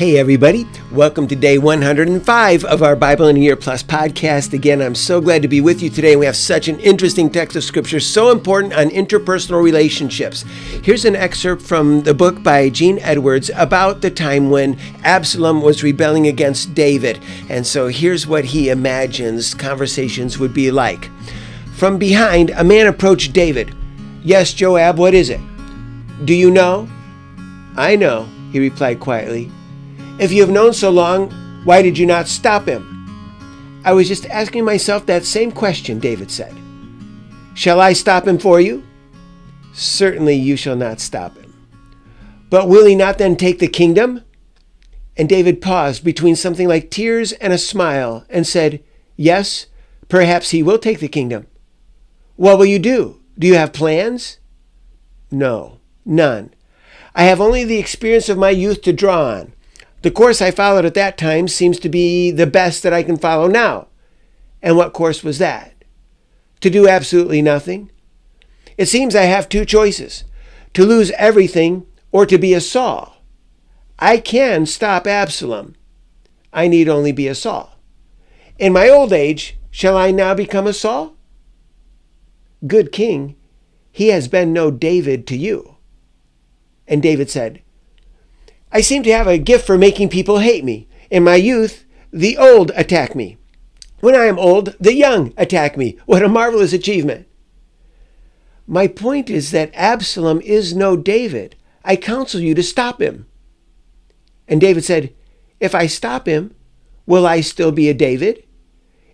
Hey everybody, welcome to day 105 of our Bible in a Year Plus podcast. Again, I'm so glad to be with you today. We have such an interesting text of scripture, so important on interpersonal relationships. Here's an excerpt from the book by Gene Edwards about the time when Absalom was rebelling against David. And so here's what he imagines conversations would be like. From behind, a man approached David. "Yes, Joab, what is it?" "Do you know?" "I know," he replied quietly. "If you have known so long, why did you not stop him?" "I was just asking myself that same question," David said. "Shall I stop him for you?" "Certainly you shall not stop him." "But will he not then take the kingdom?" And David paused between something like tears and a smile and said, "Yes, perhaps he will take the kingdom." "What will you do? Do you have plans?" "No, none. I have only the experience of my youth to draw on. The course I followed at that time seems to be the best that I can follow now." "And what course was that?" "To do absolutely nothing. It seems I have two choices, to lose everything or to be a Saul. I can stop Absalom. I need only be a Saul. In my old age, shall I now become a Saul?" "Good king, he has been no David to you." And David said, "I seem to have a gift for making people hate me. In my youth, the old attack me. When I am old, the young attack me. What a marvelous achievement." "My point is that Absalom is no David. I counsel you to stop him." And David said, "If I stop him, will I still be a David?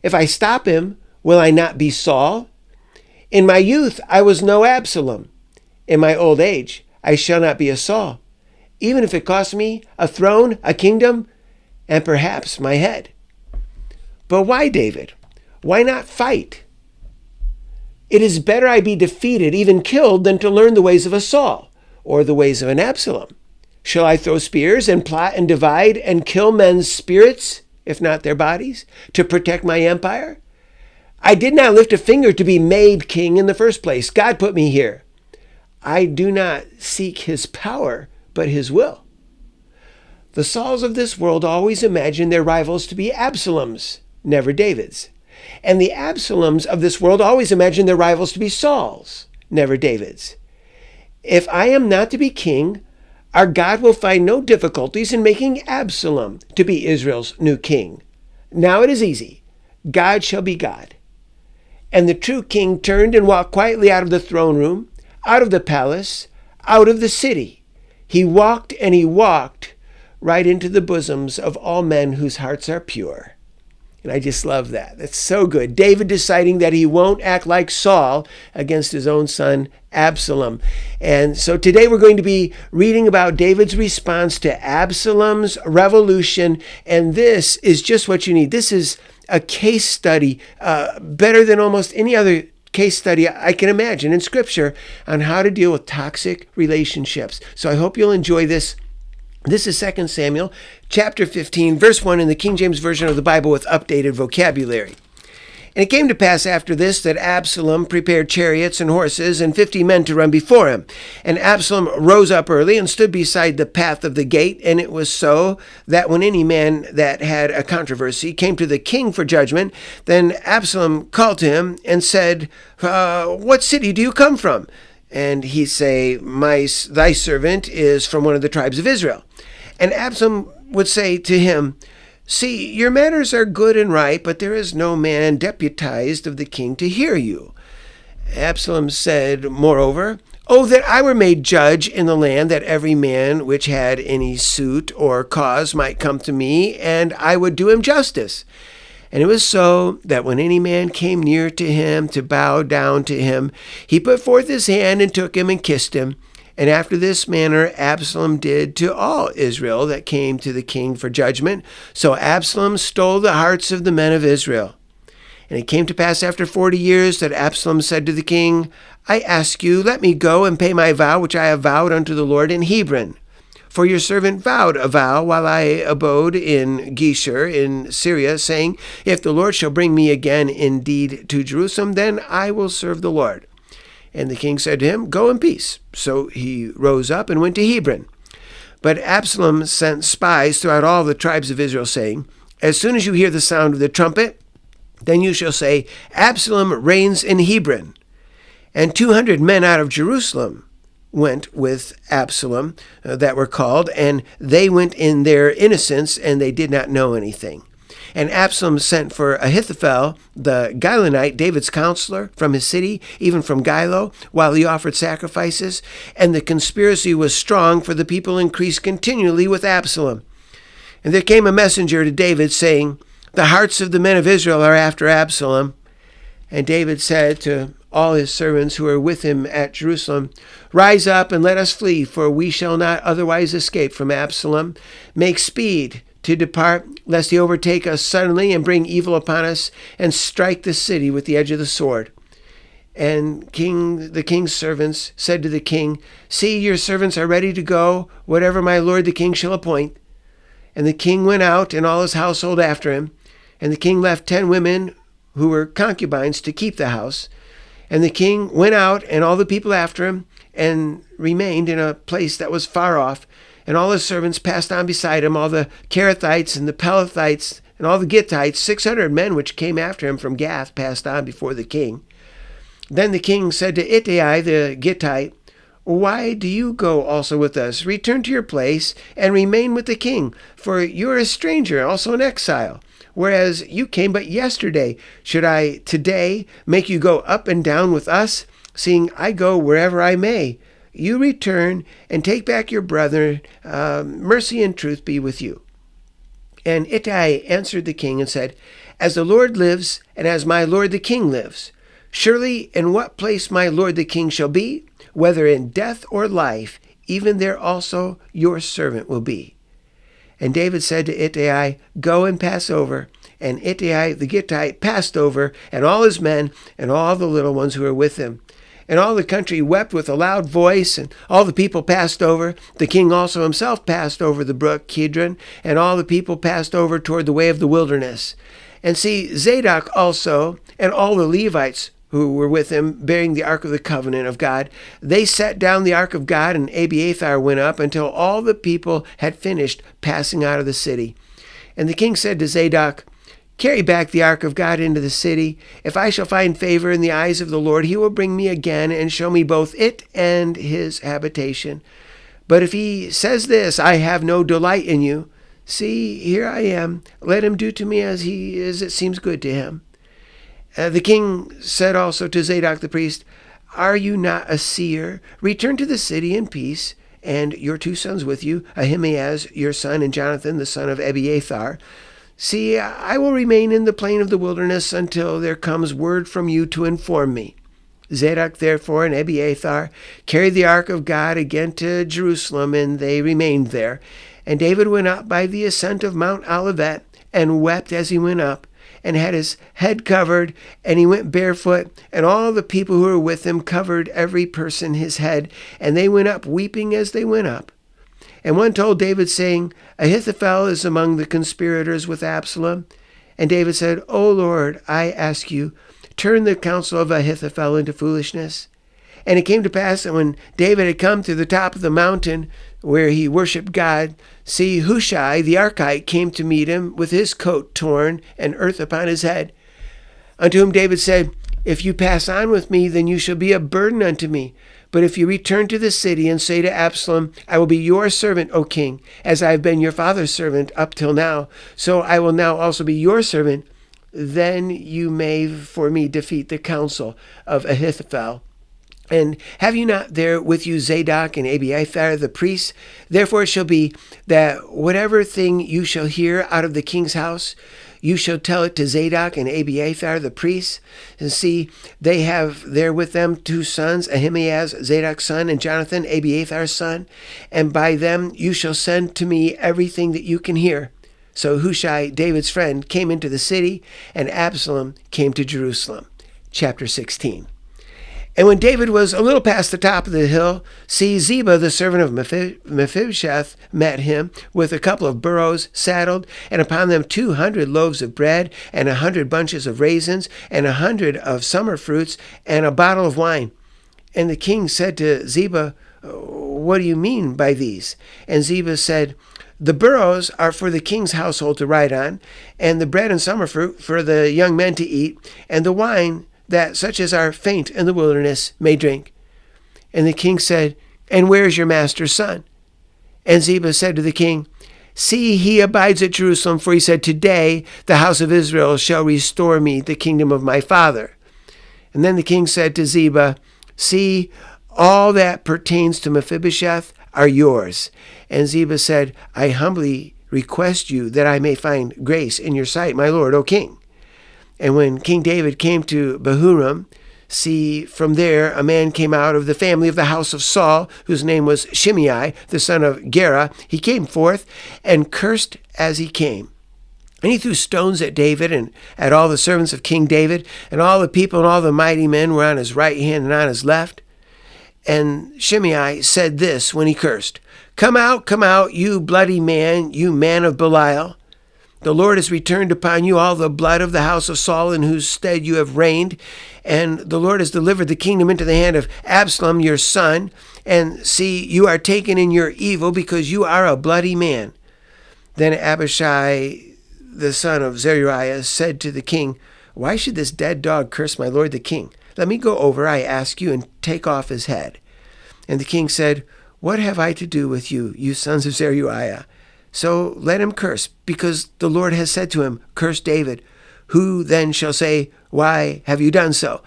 If I stop him, will I not be Saul? In my youth, I was no Absalom. In my old age, I shall not be a Saul, even if it costs me a throne, a kingdom, and perhaps my head." "But why, David? Why not fight?" "It is better I be defeated, even killed, than to learn the ways of a Saul, or the ways of an Absalom. Shall I throw spears and plot and divide and kill men's spirits, if not their bodies, to protect my empire? I did not lift a finger to be made king in the first place. God put me here. I do not seek his power, but his will. The Sauls of this world always imagine their rivals to be Absaloms, never Davids. And the Absaloms of this world always imagine their rivals to be Sauls, never Davids. If I am not to be king, our God will find no difficulties in making Absalom to be Israel's new king. Now it is easy. God shall be God." And the true king turned and walked quietly out of the throne room, out of the palace, out of the city. He walked and he walked right into the bosoms of all men whose hearts are pure. And I just love that. That's so good. David deciding that he won't act like Saul against his own son Absalom. And so today we're going to be reading about David's response to Absalom's revolution. And this is just what you need. This is a case study, better than almost any other case study I can imagine in Scripture on how to deal with toxic relationships. So I hope you'll enjoy this. This is 2 Samuel chapter 15, verse 1 in the King James Version of the Bible with updated vocabulary. "And it came to pass after this that Absalom prepared chariots and horses and 50 men to run before him. And Absalom rose up early and stood beside the path of the gate. And it was so that when any man that had a controversy came to the king for judgment, then Absalom called to him and said, What city do you come from? And he say, Thy servant is from one of the tribes of Israel. And Absalom would say to him, See, your matters are good and right, but there is no man deputized of the king to hear you. Absalom said, moreover, Oh, that I were made judge in the land, that every man which had any suit or cause might come to me, and I would do him justice. And it was so that when any man came near to him to bow down to him, he put forth his hand and took him and kissed him. And after this manner Absalom did to all Israel that came to the king for judgment. So Absalom stole the hearts of the men of Israel. And it came to pass after 40 years that Absalom said to the king, I ask you, let me go and pay my vow which I have vowed unto the Lord in Hebron. For your servant vowed a vow while I abode in Geshur in Syria, saying, If the Lord shall bring me again indeed to Jerusalem, then I will serve the Lord. And the king said to him, Go in peace. So he rose up and went to Hebron. But Absalom sent spies throughout all the tribes of Israel, saying, "As soon as you hear the sound of the trumpet, then you shall say, 'Absalom reigns in Hebron.'" And 200 men out of Jerusalem went with Absalom that were called, and they went in their innocence, and they did not know anything. And Absalom sent for Ahithophel, the Gilonite, David's counselor, from his city, even from Gilo, while he offered sacrifices. And the conspiracy was strong, for the people increased continually with Absalom. And there came a messenger to David, saying, "The hearts of the men of Israel are after Absalom." And David said to all his servants who were with him at Jerusalem, "Rise up and let us flee, for we shall not otherwise escape from Absalom. Make speed to depart, lest he overtake us suddenly and bring evil upon us, and strike the city with the edge of the sword." And the king's servants said to the king, "See, your servants are ready to go, whatever my lord the king shall appoint." And the king went out, and all his household after him. And the king left 10 women who were concubines to keep the house. And the king went out, and all the people after him, and remained in a place that was far off. And all his servants passed on beside him, all the Kerethites and the Pelethites and all the Gittites, 600 men which came after him from Gath, passed on before the king. Then the king said to Ittai the Gittite, "Why do you go also with us? Return to your place and remain with the king, for you are a stranger, also an exile. Whereas you came but yesterday. Should I today make you go up and down with us, seeing I go wherever I may? You return and take back your brethren. Mercy and truth be with you." And Ittai answered the king and said, "As the Lord lives, and as my lord the king lives, surely in what place my lord the king shall be, whether in death or life, even there also your servant will be." And David said to Ittai, "Go and pass over." And Ittai the Gittite passed over, and all his men, and all the little ones who were with him. And all the country wept with a loud voice, and all the people passed over. The king also himself passed over the brook Kidron, and all the people passed over toward the way of the wilderness. And see, Zadok also, and all the Levites who were with him, bearing the ark of the covenant of God, they set down the ark of God, and Abiathar went up until all the people had finished passing out of the city. And the king said to Zadok, "Carry back the ark of God into the city. If I shall find favor in the eyes of the Lord, he will bring me again and show me both it and his habitation. But if he says this, 'I have no delight in you,' see, here I am. Let him do to me as it seems good to him." The king said also to Zadok the priest, "Are you not a seer? Return to the city in peace, and your 2 sons with you, Ahimaaz your son, and Jonathan the son of Abiathar. See, I will remain in the plain of the wilderness until there comes word from you to inform me." Zadok therefore and Abiathar carried the ark of God again to Jerusalem, and they remained there. And David went up by the ascent of Mount Olivet, and wept as he went up, and had his head covered, and he went barefoot, and all the people who were with him covered every person his head, and they went up weeping as they went up. And one told David, saying, "Ahithophel is among the conspirators with Absalom." And David said, "O Lord, I ask you, turn the counsel of Ahithophel into foolishness." And it came to pass that when David had come to the top of the mountain where he worshipped God, see, Hushai the Archite came to meet him with his coat torn and earth upon his head. Unto whom David said, "If you pass on with me, then you shall be a burden unto me. But if you return to the city and say to Absalom, 'I will be your servant, O king, as I have been your father's servant up till now, so I will now also be your servant,' then you may for me defeat the counsel of Ahithophel. And have you not there with you Zadok and Abiathar the priests? Therefore it shall be that whatever thing you shall hear out of the king's house, you shall tell it to Zadok and Abiathar the priests. And see, they have there with them 2 sons, Ahimaaz, Zadok's son, and Jonathan, Abiathar's son. And by them you shall send to me everything that you can hear." So Hushai, David's friend, came into the city, and Absalom came to Jerusalem. Chapter 16. And when David was a little past the top of the hill, see, Ziba, the servant of Mephibosheth, met him with a couple of burros saddled, and upon them 200 loaves of bread, and 100 bunches of raisins, and 100 of summer fruits, and a bottle of wine. And the king said to Ziba, what do you mean by these? And Ziba said, the burrows are for the king's household to ride on, and the bread and summer fruit for the young men to eat, and the wine that such as are faint in the wilderness may drink. And the king said, and where is your master's son? And Ziba said to the king, see, he abides at Jerusalem, for he said, today the house of Israel shall restore me the kingdom of my father. And then the king said to Ziba, see, all that pertains to Mephibosheth are yours. And Ziba said, I humbly request you that I may find grace in your sight, my lord, O king. And when King David came to Bahurim, see, from there a man came out of the family of the house of Saul, whose name was Shimei, the son of Gera. He came forth and cursed as he came. And he threw stones at David and at all the servants of King David, and all the people and all the mighty men were on his right hand and on his left. And Shimei said this when he cursed, come out, you bloody man, you man of Belial. The Lord has returned upon you all the blood of the house of Saul, in whose stead you have reigned. And the Lord has delivered the kingdom into the hand of Absalom, your son. And see, you are taken in your evil, because you are a bloody man. Then Abishai, the son of Zeruiah, said to the king, why should this dead dog curse my lord the king? Let me go over, I ask you, and take off his head. And the king said, what have I to do with you, you sons of Zeruiah? So let him curse, because the Lord has said to him, curse David. Who then shall say, why have you done so?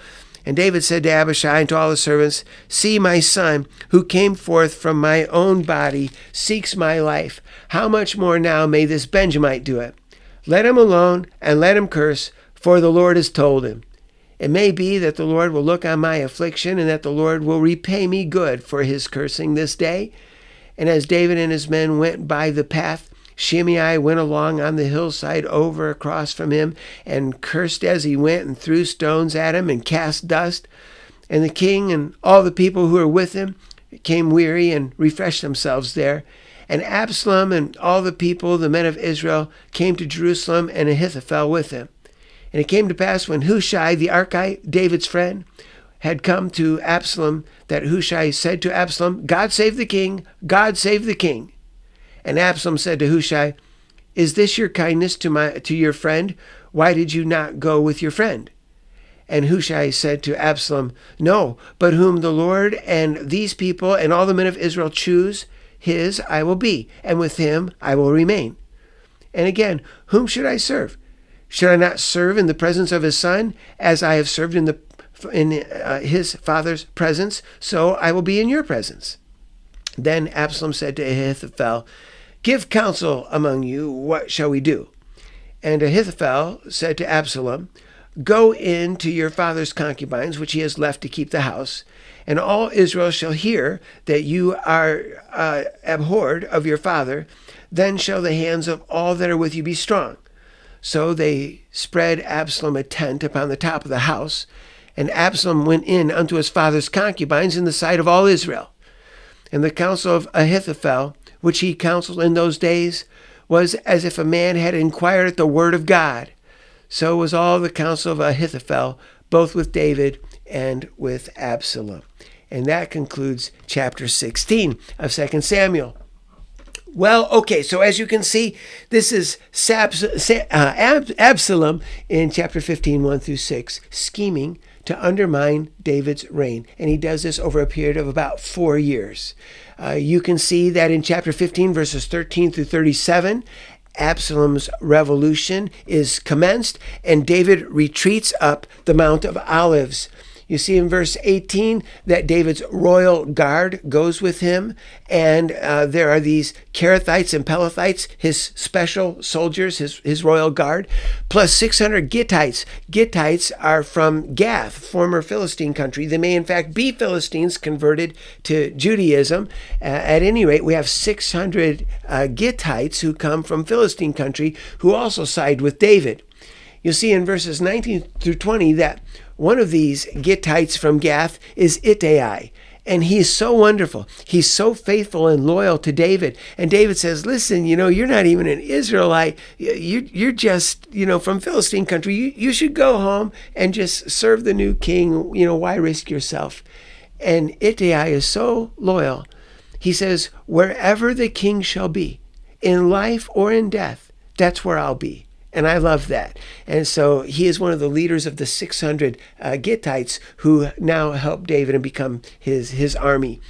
And David said to Abishai and to all the servants, see, my son, who came forth from my own body, seeks my life. How much more now may this Benjamite do it? Let him alone, and let him curse, for the Lord has told him. It may be that the Lord will look on my affliction, and that the Lord will repay me good for his cursing this day. And as David and his men went by the path, Shimei went along on the hillside over across from him, and cursed as he went, and threw stones at him, and cast dust. And the king and all the people who were with him became weary and refreshed themselves there. And Absalom and all the people, the men of Israel, came to Jerusalem, and Ahithophel with him. And it came to pass, when Hushai the Archite, David's friend, had come to Absalom, that Hushai said to Absalom, God save the king, God save the king. And Absalom said to Hushai, is this your kindness to your friend? Why did you not go with your friend? And Hushai said to Absalom, no, but whom the Lord and these people and all the men of Israel choose, his I will be, and with him I will remain. And again, whom should I serve? Should I not serve in the presence of his son, as I have served in his father's presence? So I will be in your presence. Then Absalom said to Ahithophel, give counsel among you, what shall we do? And Ahithophel said to Absalom, go in to your father's concubines, which he has left to keep the house, and all Israel shall hear that you are abhorred of your father. Then shall the hands of all that are with you be strong. So they spread Absalom a tent upon the top of the house, and Absalom went in unto his father's concubines in the sight of all Israel. And the counsel of Ahithophel, which he counseled in those days, was as if a man had inquired at the word of God. So was all the counsel of Ahithophel, both with David and with Absalom. And that concludes chapter 16 of 2 Samuel. Well, okay, so as you can see, this is Absalom in chapter 15, 1 through 6, scheming to undermine David's reign. And he does this over a period of about 4 years. You can see that in chapter 15, verses 13 through 37, Absalom's revolution is commenced, and David retreats up the Mount of Olives. You see in verse 18 that David's royal guard goes with him, and there are these Kerethites and Pelethites, his special soldiers, his royal guard, plus 600 Gittites. Gittites are from Gath, former Philistine country. They may in fact be Philistines converted to Judaism. At any rate, we have 600 Gittites who come from Philistine country who also side with David. You'll see in verses 19 through 20 that one of these Gittites from Gath is Ittai, and he's so wonderful. He's so faithful and loyal to David. And David says, listen, you're not even an Israelite. You're just, from Philistine country. You should go home and just serve the new king. Why risk yourself? And Ittai is so loyal. He says, wherever the king shall be, in life or in death, that's where I'll be. And I love that. And so he is one of the leaders of the 600 Gittites who now help David and become his army.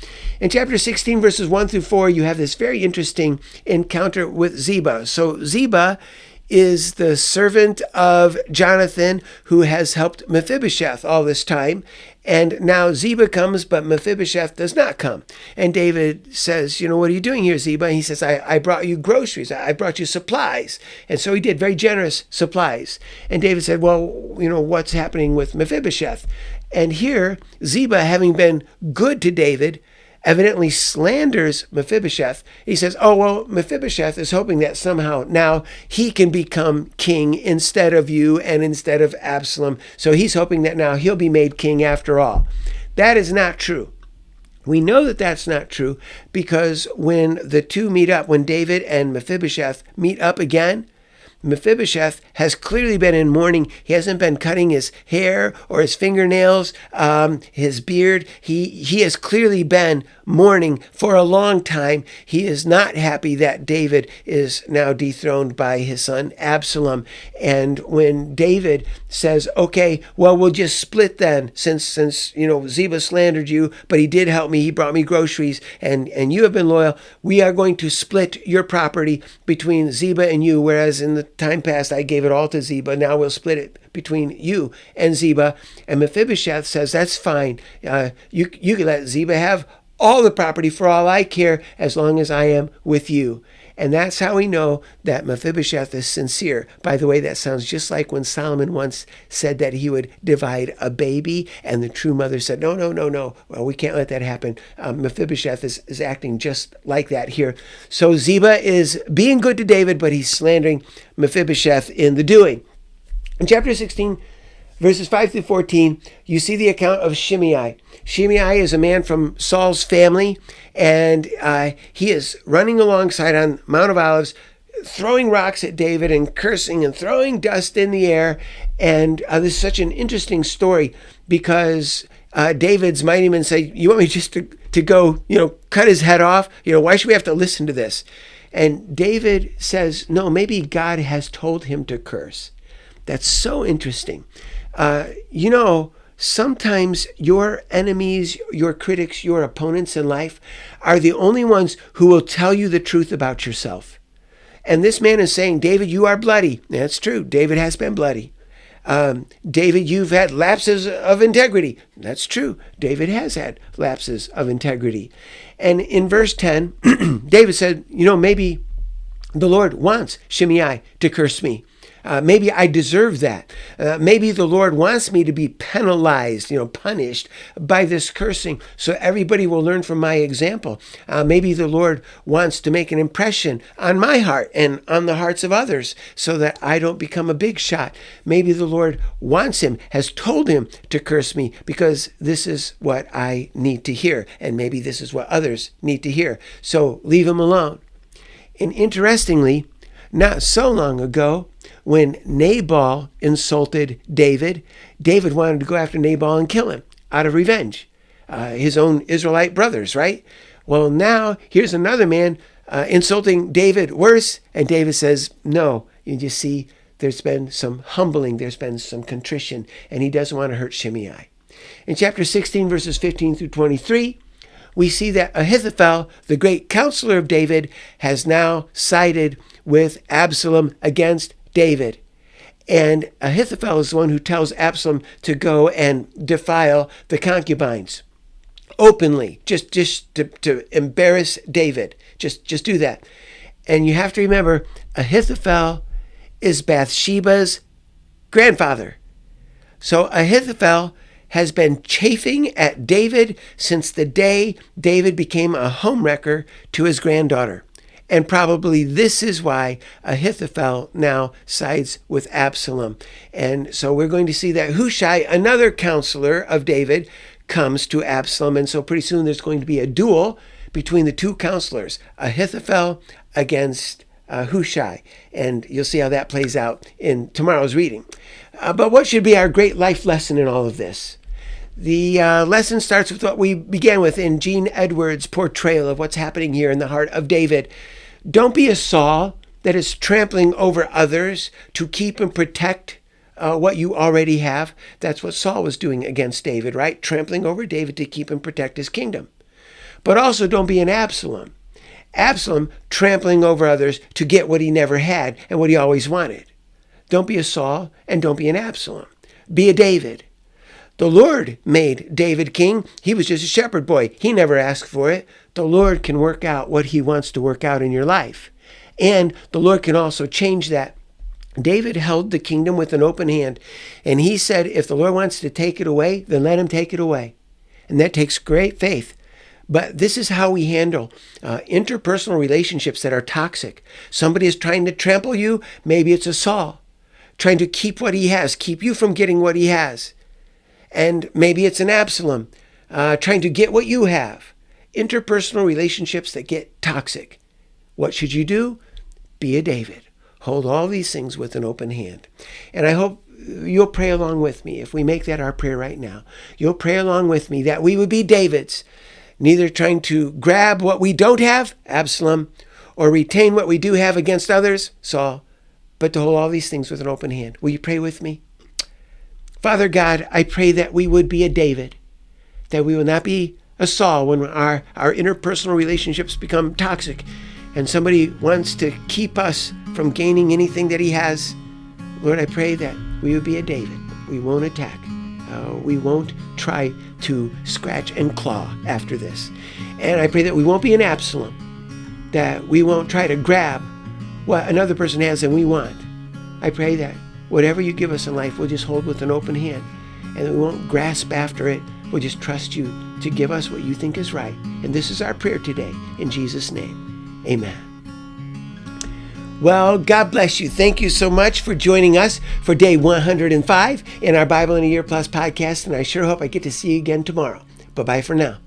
In chapter 16, verses 1 through 4, you have this very interesting encounter with Ziba. So Ziba is the servant of Jonathan who has helped Mephibosheth all this time. And now Ziba comes, but Mephibosheth does not come. And David says, what are you doing here, Ziba? And he says, I brought you groceries. I brought you supplies. And so he did, very generous supplies. And David said, well, what's happening with Mephibosheth? And here, Ziba, having been good to David, evidently slanders Mephibosheth. He says, oh, well, Mephibosheth is hoping that somehow now he can become king instead of you and instead of Absalom. So he's hoping that now he'll be made king after all. That is not true. We know that that's not true because when the two meet up, when David and Mephibosheth meet up again, Mephibosheth has clearly been in mourning. He hasn't been cutting his hair or his fingernails, his beard. He has clearly been mourning for a long time. He is not happy that David is now dethroned by his son Absalom. And when David says, okay, well, we'll just split then, since Ziba slandered you, but he did help me. He brought me groceries, and you have been loyal. We are going to split your property between Ziba and you, whereas in the time past I gave it all to Ziba. Now we'll split it between you and Ziba. And Mephibosheth says, that's fine. You can let Ziba have all the property for all I care, as long as I am with you. And that's how we know that Mephibosheth is sincere. By the way, that sounds just like when Solomon once said that he would divide a baby, and the true mother said, no. Well, we can't let that happen. Mephibosheth is acting just like that here. So Ziba is being good to David, but he's slandering Mephibosheth in the doing. In chapter 16, verses 5 through 14, you see the account of Shimei. Shimei is a man from Saul's family, and he is running alongside on Mount of Olives, throwing rocks at David and cursing and throwing dust in the air. And this is such an interesting story because David's mighty men say, you want me just to go, cut his head off? Why should we have to listen to this? And David says, no, maybe God has told him to curse. That's so interesting. Sometimes your enemies, your critics, your opponents in life are the only ones who will tell you the truth about yourself. And this man is saying, David, you are bloody. That's true. David has been bloody. David, you've had lapses of integrity. That's true. David has had lapses of integrity. And in verse 10, David said, maybe the Lord wants Shimei to curse me. Maybe I deserve that. Maybe the Lord wants me to be penalized, punished by this cursing, so everybody will learn from my example. Maybe the Lord wants to make an impression on my heart and on the hearts of others so that I don't become a big shot. Maybe the Lord has told him to curse me because this is what I need to hear, and maybe this is what others need to hear. So leave him alone. And interestingly, not so long ago, when Nabal insulted David, David wanted to go after Nabal and kill him out of revenge. His own Israelite brothers, right? Well, now here's another man insulting David worse, and David says, no, you just see, there's been some humbling, there's been some contrition, and he doesn't want to hurt Shimei. In chapter 16, verses 15 through 23, we see that Ahithophel, the great counselor of David, has now sided with Absalom against David. And Ahithophel is the one who tells Absalom to go and defile the concubines openly, just to embarrass David. Just do that. And you have to remember, Ahithophel is Bathsheba's grandfather. So Ahithophel has been chafing at David since the day David became a homewrecker to his granddaughter. And probably this is why Ahithophel now sides with Absalom. And so we're going to see that Hushai, another counselor of David, comes to Absalom. And so pretty soon there's going to be a duel between the two counselors, Ahithophel against Hushai. And you'll see how that plays out in tomorrow's reading. But what should be our great life lesson in all of this? The lesson starts with what we began with in Gene Edwards' portrayal of what's happening here in the heart of David. Don't be a Saul that is trampling over others to keep and protect what you already have. That's what Saul was doing against David, right? Trampling over David to keep and protect his kingdom. But also don't be an Absalom. Absalom trampling over others to get what he never had and what he always wanted. Don't be a Saul and don't be an Absalom. Be a David. The Lord made David king. He was just a shepherd boy. He never asked for it. The Lord can work out what he wants to work out in your life. And the Lord can also change that. David held the kingdom with an open hand. And he said, if the Lord wants to take it away, then let him take it away. And that takes great faith. But this is how we handle interpersonal relationships that are toxic. Somebody is trying to trample you. Maybe it's a Saul trying to keep what he has, keep you from getting what he has. And maybe it's an Absalom trying to get what you have. Interpersonal relationships that get toxic. What should you do? Be a David. Hold all these things with an open hand. And I hope you'll pray along with me. If we make that our prayer right now, you'll pray along with me that we would be Davids, neither trying to grab what we don't have, Absalom, or retain what we do have against others, Saul, but to hold all these things with an open hand. Will you pray with me? Father God, I pray that we would be a David, that we will not be a Saul when our interpersonal relationships become toxic and somebody wants to keep us from gaining anything that he has. Lord, I pray that we would be a David. We won't attack. We won't try to scratch and claw after this. And I pray that we won't be an Absalom, that we won't try to grab what another person has and we want. I pray that whatever you give us in life, we'll just hold with an open hand, and we won't grasp after it. We'll just trust you to give us what you think is right. And this is our prayer today, in Jesus' name. Amen. Well, God bless you. Thank you so much for joining us for day 105 in our Bible in a Year Plus podcast, and I sure hope I get to see you again tomorrow. Bye-bye for now.